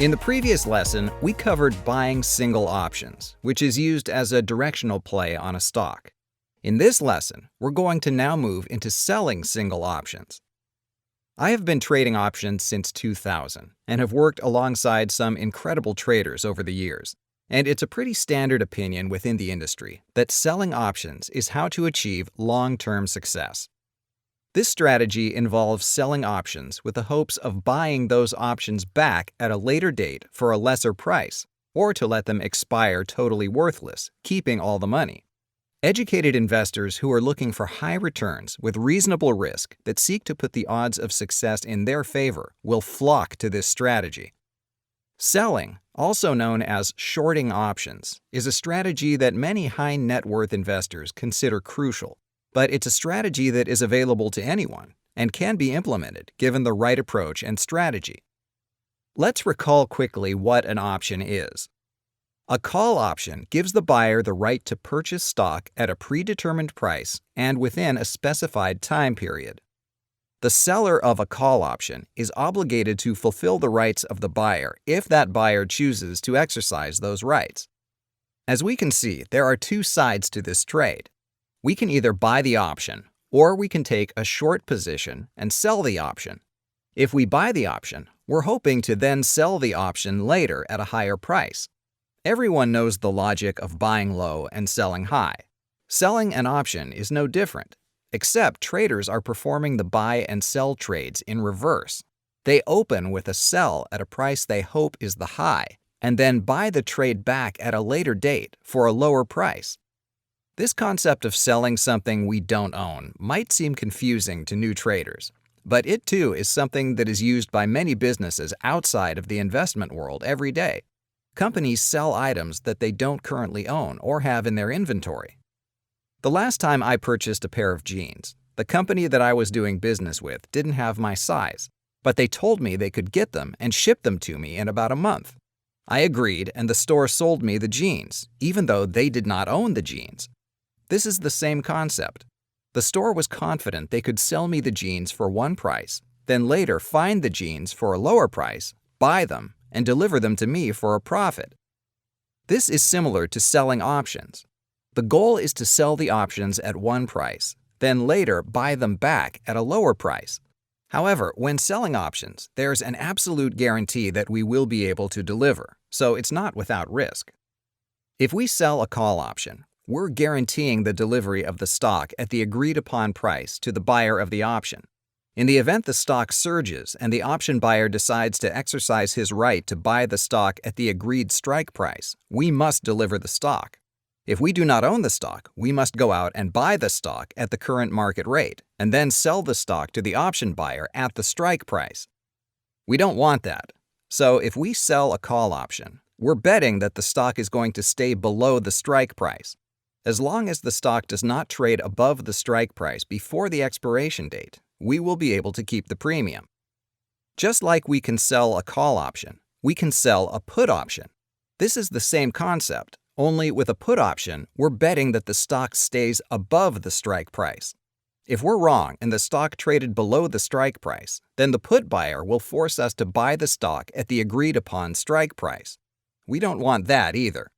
In the previous lesson, we covered buying single options, which is used as a directional play on a stock. In this lesson, we're going to now move into selling single options. I have been trading options since 2000 and have worked alongside some incredible traders over the years. And it's a pretty standard opinion within the industry that selling options is how to achieve long-term success. This strategy involves selling options with the hopes of buying those options back at a later date for a lesser price, or to let them expire totally worthless, keeping all the money. Educated investors who are looking for high returns with reasonable risk that seek to put the odds of success in their favor will flock to this strategy. Selling, also known as shorting options, is a strategy that many high net worth investors consider crucial, but it's a strategy that is available to anyone and can be implemented given the right approach and strategy. Let's recall quickly what an option is. A call option gives the buyer the right to purchase stock at a predetermined price and within a specified time period. The seller of a call option is obligated to fulfill the rights of the buyer if that buyer chooses to exercise those rights. As we can see, there are two sides to this trade. We can either buy the option, or we can take a short position and sell the option. If we buy the option, we're hoping to then sell the option later at a higher price. Everyone knows the logic of buying low and selling high. Selling an option is no different, except traders are performing the buy and sell trades in reverse. They open with a sell at a price they hope is the high, and then buy the trade back at a later date for a lower price. This concept of selling something we don't own might seem confusing to new traders, but it too is something that is used by many businesses outside of the investment world every day. Companies sell items that they don't currently own or have in their inventory. The last time I purchased a pair of jeans, the company that I was doing business with didn't have my size, but they told me they could get them and ship them to me in about a month. I agreed, and the store sold me the jeans, even though they did not own the jeans. This is the same concept. The store was confident they could sell me the jeans for one price, then later find the jeans for a lower price, buy them, and deliver them to me for a profit. This is similar to selling options. The goal is to sell the options at one price, then later buy them back at a lower price. However, when selling options, there's an absolute guarantee that we will be able to deliver, so it's not without risk. If we sell a call option, we're guaranteeing the delivery of the stock at the agreed-upon price to the buyer of the option. In the event the stock surges and the option buyer decides to exercise his right to buy the stock at the agreed strike price, we must deliver the stock. If we do not own the stock, we must go out and buy the stock at the current market rate and then sell the stock to the option buyer at the strike price. We don't want that. So if we sell a call option, we're betting that the stock is going to stay below the strike price. As long as the stock does not trade above the strike price before the expiration date, we will be able to keep the premium. Just like we can sell a call option, we can sell a put option. This is the same concept, only with a put option, we're betting that the stock stays above the strike price. If we're wrong and the stock traded below the strike price, then the put buyer will force us to buy the stock at the agreed-upon strike price. We don't want that either.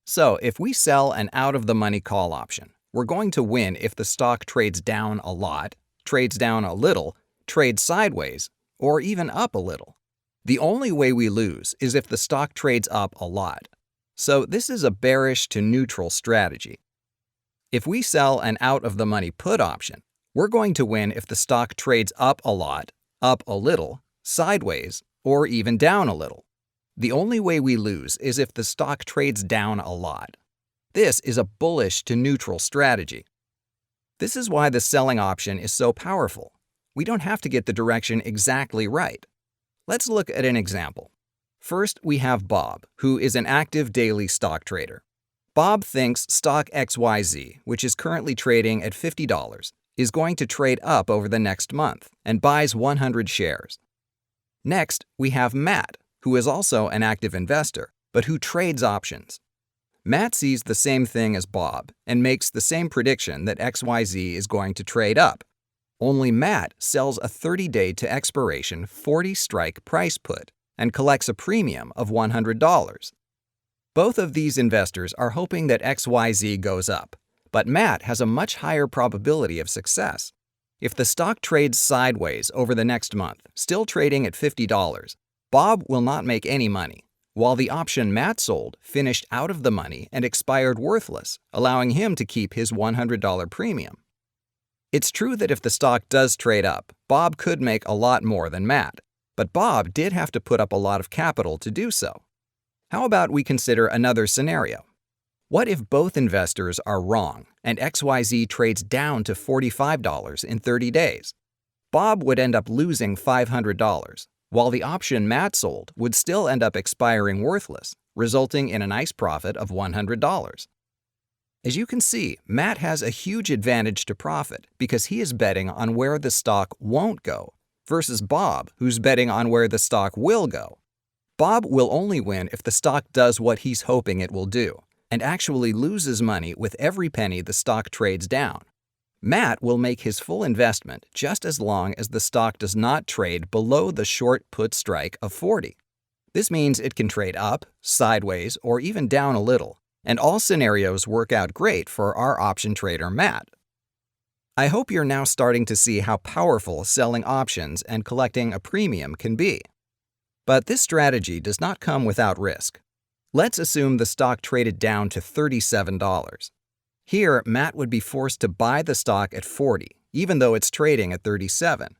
So, if we sell an out-of-the-money call option, we're going to win if the stock trades down a lot, trades down a little, trades sideways, or even up a little. The only way we lose is if the stock trades up a lot. So this is a bearish to neutral strategy. If we sell an out-of-the-money put option, we're going to win if the stock trades up a lot, up a little, sideways, or even down a little. The only way we lose is if the stock trades down a lot. This is a bullish to neutral strategy. This is why the selling option is so powerful. We don't have to get the direction exactly right. Let's look at an example. First, we have Bob, who is an active daily stock trader. Bob thinks stock XYZ, which is currently trading at $50, is going to trade up over the next month and buys 100 shares. Next, we have Matt, who is also an active investor, but who trades options. Matt sees the same thing as Bob and makes the same prediction that XYZ is going to trade up. Only Matt sells a 30-day to expiration 40-strike price put and collects a premium of $100. Both of these investors are hoping that XYZ goes up, but Matt has a much higher probability of success. If the stock trades sideways over the next month, still trading at $50, Bob will not make any money, while the option Matt sold finished out of the money and expired worthless, allowing him to keep his $100 premium. It's true that if the stock does trade up, Bob could make a lot more than Matt, but Bob did have to put up a lot of capital to do so. How about we consider another scenario? What if both investors are wrong and XYZ trades down to $45 in 30 days? Bob would end up losing $500, while the option Matt sold would still end up expiring worthless, resulting in a nice profit of $100. As you can see, Matt has a huge advantage to profit because he is betting on where the stock won't go, versus Bob, who's betting on where the stock will go. Bob will only win if the stock does what he's hoping it will do, and actually loses money with every penny the stock trades down. Matt will make his full investment just as long as the stock does not trade below the short put strike of 40. This means it can trade up, sideways, or even down a little, and all scenarios work out great for our option trader Matt. I hope you're now starting to see how powerful selling options and collecting a premium can be. But this strategy does not come without risk. Let's assume the stock traded down to $37. Here, Matt would be forced to buy the stock at 40, even though it's trading at 37.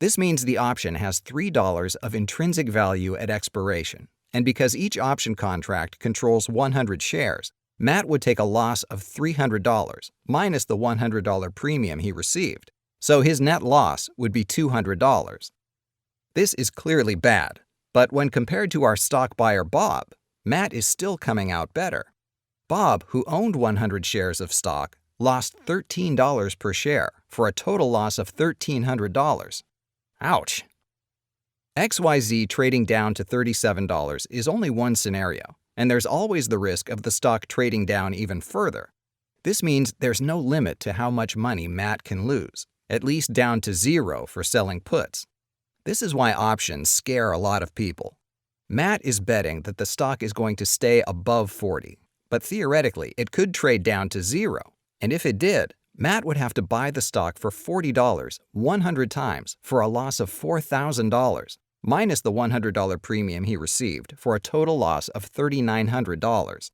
This means the option has $3 of intrinsic value at expiration, and because each option contract controls 100 shares, Matt would take a loss of $300 minus the $100 premium he received, so his net loss would be $200. This is clearly bad, but when compared to our stock buyer Bob, Matt is still coming out better. Bob, who owned 100 shares of stock, lost $13 per share for a total loss of $1,300. Ouch! XYZ trading down to $37 is only one scenario, and there's always the risk of the stock trading down even further. This means there's no limit to how much money Matt can lose, at least down to zero for selling puts. This is why options scare a lot of people. Matt is betting that the stock is going to stay above 40, but theoretically it could trade down to zero, and if it did, Matt would have to buy the stock for $40 100 times for a loss of $4,000, minus the $100 premium he received for a total loss of $3,900.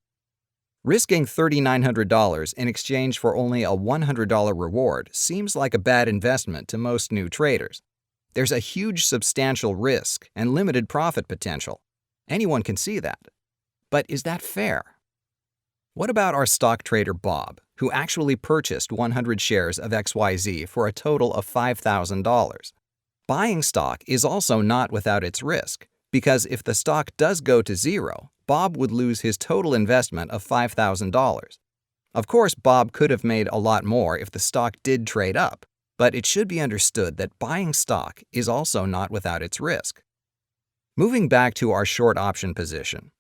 Risking $3,900 in exchange for only a $100 reward seems like a bad investment to most new traders. There's a huge substantial risk and limited profit potential. Anyone can see that. But is that fair? What about our stock trader Bob, who actually purchased 100 shares of XYZ for a total of $5,000? Buying stock is also not without its risk, because if the stock does go to zero, Bob would lose his total investment of $5,000. Of course, Bob could have made a lot more if the stock did trade up, but it should be understood that buying stock is also not without its risk. Moving back to our short option position,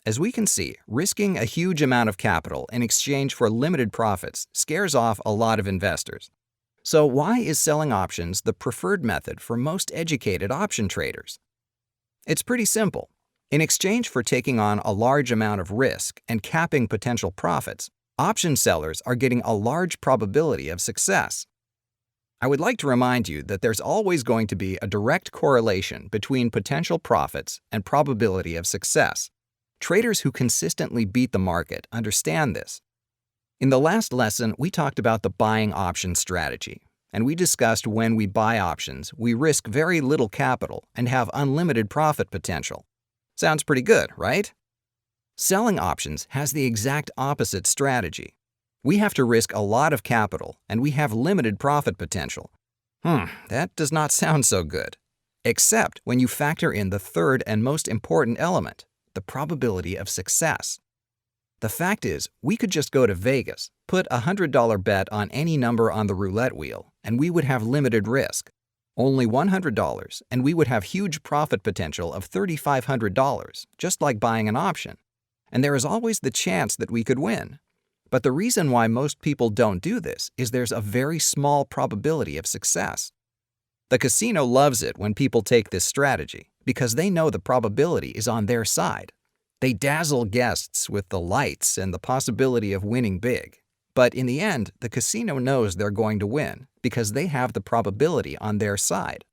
as we can see, risking a huge amount of capital in exchange for limited profits scares off a lot of investors. So why is selling options the preferred method for most educated option traders? It's pretty simple. In exchange for taking on a large amount of risk and capping potential profits, option sellers are getting a large probability of success. I would like to remind you that there's always going to be a direct correlation between potential profits and probability of success. Traders who consistently beat the market understand this. In the last lesson, we talked about the buying option strategy, and we discussed when we buy options, we risk very little capital and have unlimited profit potential. Sounds pretty good, right? Selling options has the exact opposite strategy. We have to risk a lot of capital, and we have limited profit potential. That does not sound so good. Except when you factor in the third and most important element, the probability of success. The fact is, we could just go to Vegas, put a $100 bet on any number on the roulette wheel, and we would have limited risk. Only $100, and we would have huge profit potential of $3,500, just like buying an option. And there is always the chance that we could win. But the reason why most people don't do this is there's a very small probability of success. The casino loves it when people take this strategy, because they know the probability is on their side. They dazzle guests with the lights and the possibility of winning big. But in the end, the casino knows they're going to win because they have the probability on their side.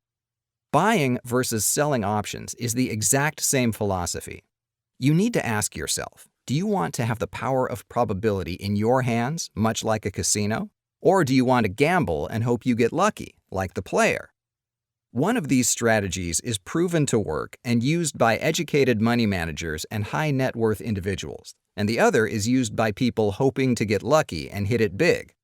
Buying versus selling options is the exact same philosophy. You need to ask yourself, do you want to have the power of probability in your hands, much like a casino? Or do you want to gamble and hope you get lucky, like the player? One of these strategies is proven to work and used by educated money managers and high net worth individuals, and the other is used by people hoping to get lucky and hit it big.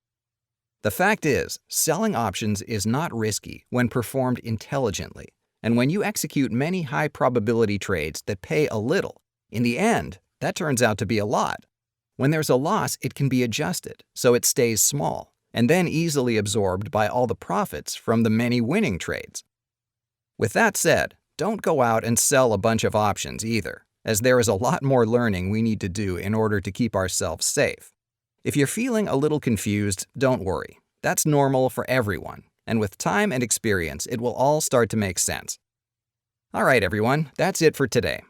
The fact is, selling options is not risky when performed intelligently, and when you execute many high-probability trades that pay a little, in the end, that turns out to be a lot. When there's a loss, it can be adjusted so it stays small, and then easily absorbed by all the profits from the many winning trades. With that said, don't go out and sell a bunch of options either, as there is a lot more learning we need to do in order to keep ourselves safe. If you're feeling a little confused, don't worry. That's normal for everyone, and with time and experience, it will all start to make sense. All right, everyone, that's it for today.